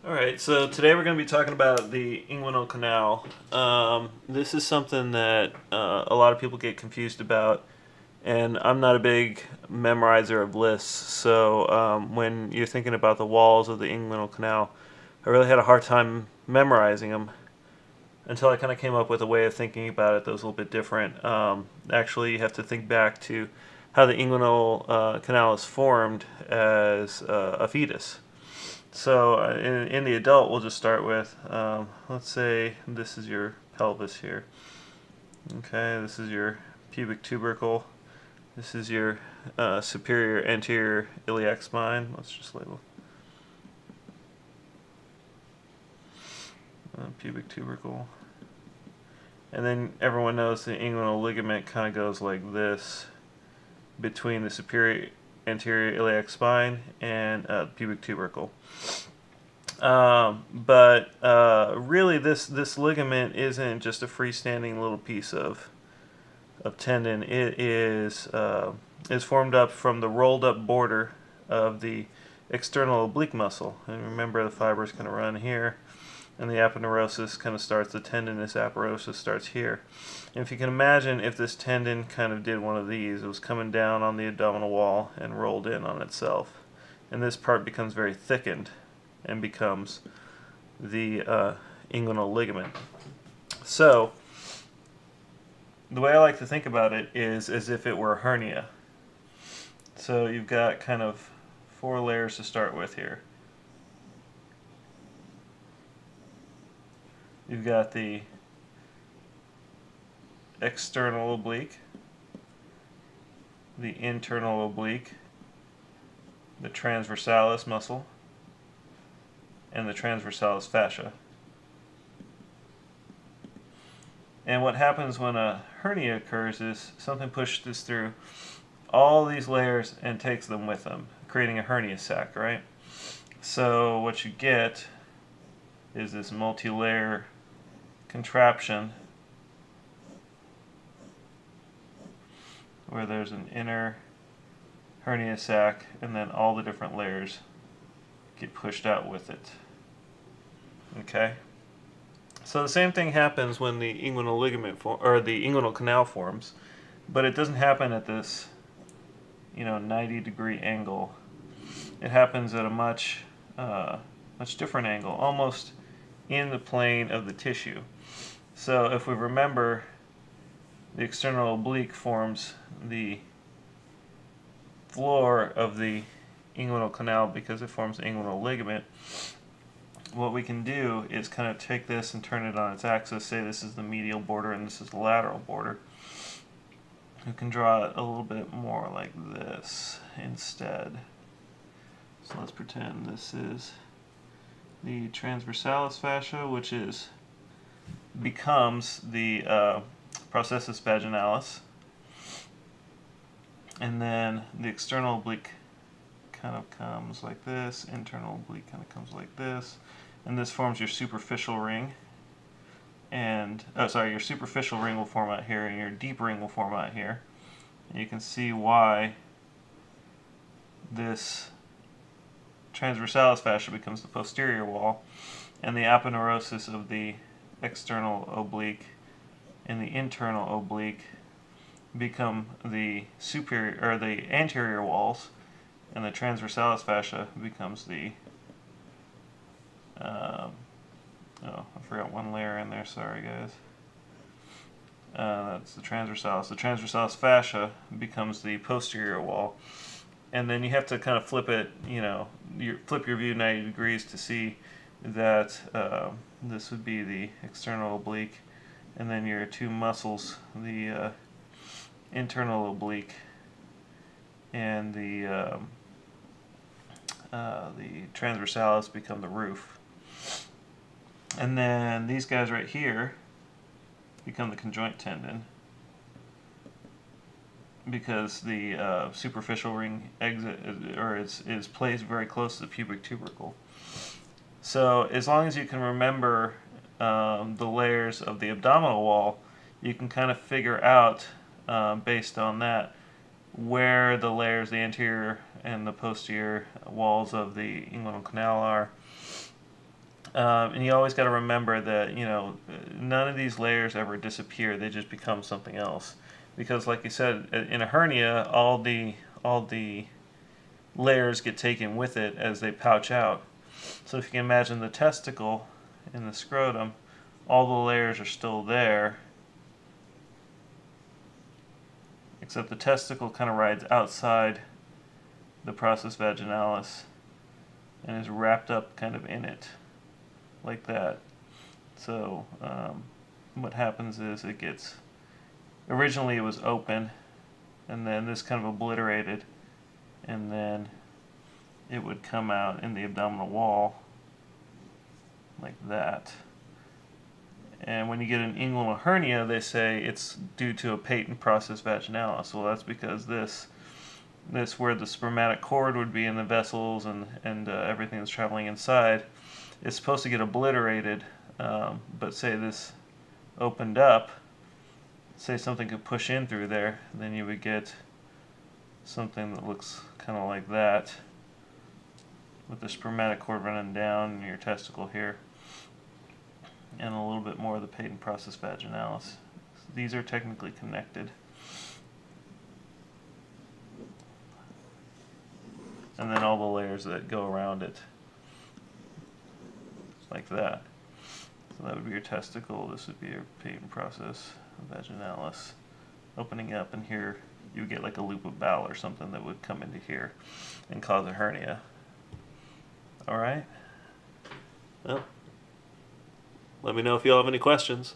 Alright, so today we're going to be talking about the inguinal canal. This is something that a lot of people get confused about, and I'm not a big memorizer of lists, so when you're thinking about the walls of the inguinal canal, I really had a hard time memorizing them until I kind of came up with a way of thinking about it that was a little bit different. Actually, you have to think back to how the inguinal canal is formed as a fetus. So in the adult, we'll just start with, let's say this is your pelvis here. Okay, this is your pubic tubercle. This is your superior anterior iliac spine. Let's just label pubic tubercle. And then everyone knows the inguinal ligament kind of goes like this between the superior anterior iliac spine and pubic tubercle. Really, this ligament isn't just a freestanding little piece of tendon. It is formed up from the rolled up border of the external oblique muscle. And remember, the fibers kind of run here, and the aponeurosis kind of starts. The tendinous aporosis starts here. And if you can imagine, if this tendon kind of did one of these, it was coming down on the abdominal wall and rolled in on itself, and this part becomes very thickened and becomes the inguinal ligament. So the way I like to think about it is as if it were a hernia. So you've got kind of 4 layers to start with here. You've got the external oblique, the internal oblique, the transversalis muscle, and the transversalis fascia. And what happens when a hernia occurs is something pushes through all these layers and takes them with them, creating a hernia sac, right? So what you get is this multi-layer contraption where there's an inner hernia sac and then all the different layers get pushed out with it. Okay? So the same thing happens when the inguinal ligament or the inguinal canal forms, but it doesn't happen at this, 90-degree angle. It happens at a much different angle, almost in the plane of the tissue. So if we remember, the external oblique forms the floor of the inguinal canal because it forms the inguinal ligament. What we can do is kind of take this and turn it on its axis. Say this is the medial border and this is the lateral border. We can draw it a little bit more like this instead. So let's pretend this is the transversalis fascia, which becomes the processus vaginalis, and then the external oblique kind of comes like this, internal oblique kind of comes like this, and this forms your superficial ring. And your superficial ring will form out here, and your deep ring will form out here. And you can see why this transversalis fascia becomes the posterior wall, and the aponeurosis of the external oblique and the internal oblique become the superior or the anterior walls, and the transversalis fascia becomes the I forgot one layer in there, sorry guys. That's the transversalis. The transversalis fascia becomes the posterior wall, and then you have to kind of flip it, flip your view 90 degrees to see that this would be the external oblique, and then your 2 muscles, the internal oblique and the transversalis, become the roof. And then these guys right here become the conjoint tendon because the superficial ring is placed very close to the pubic tubercle. So as long as you can remember the layers of the abdominal wall, you can kind of figure out based on that where the layers, the anterior and the posterior walls of the inguinal canal are. And you always got to remember that, you know, none of these layers ever disappear. They just become something else. Because, like you said, in a hernia, all the layers get taken with it as they pouch out. So if you can imagine the testicle in the scrotum, all the layers are still there, except the testicle kind of rides outside the process vaginalis and is wrapped up kind of in it, like that. So what happens is it gets, originally it was open, and then this kind of obliterated, and then it would come out in the abdominal wall like that. And when you get an inguinal hernia, they say it's due to a patent process vaginalis. Well, that's because this where the spermatic cord would be in the vessels and everything that's traveling inside is supposed to get obliterated. But say this opened up, say something could push in through there, then you would get something that looks kind of like that, with the spermatic cord running down your testicle here, and a little bit more of the patent process vaginalis. These are technically connected. And then all the layers that go around it, like that. So that would be your testicle, this would be your patent process vaginalis opening up, and here you get like a loop of bowel or something that would come into here and cause a hernia. Alright? Well, let me know if you all have any questions.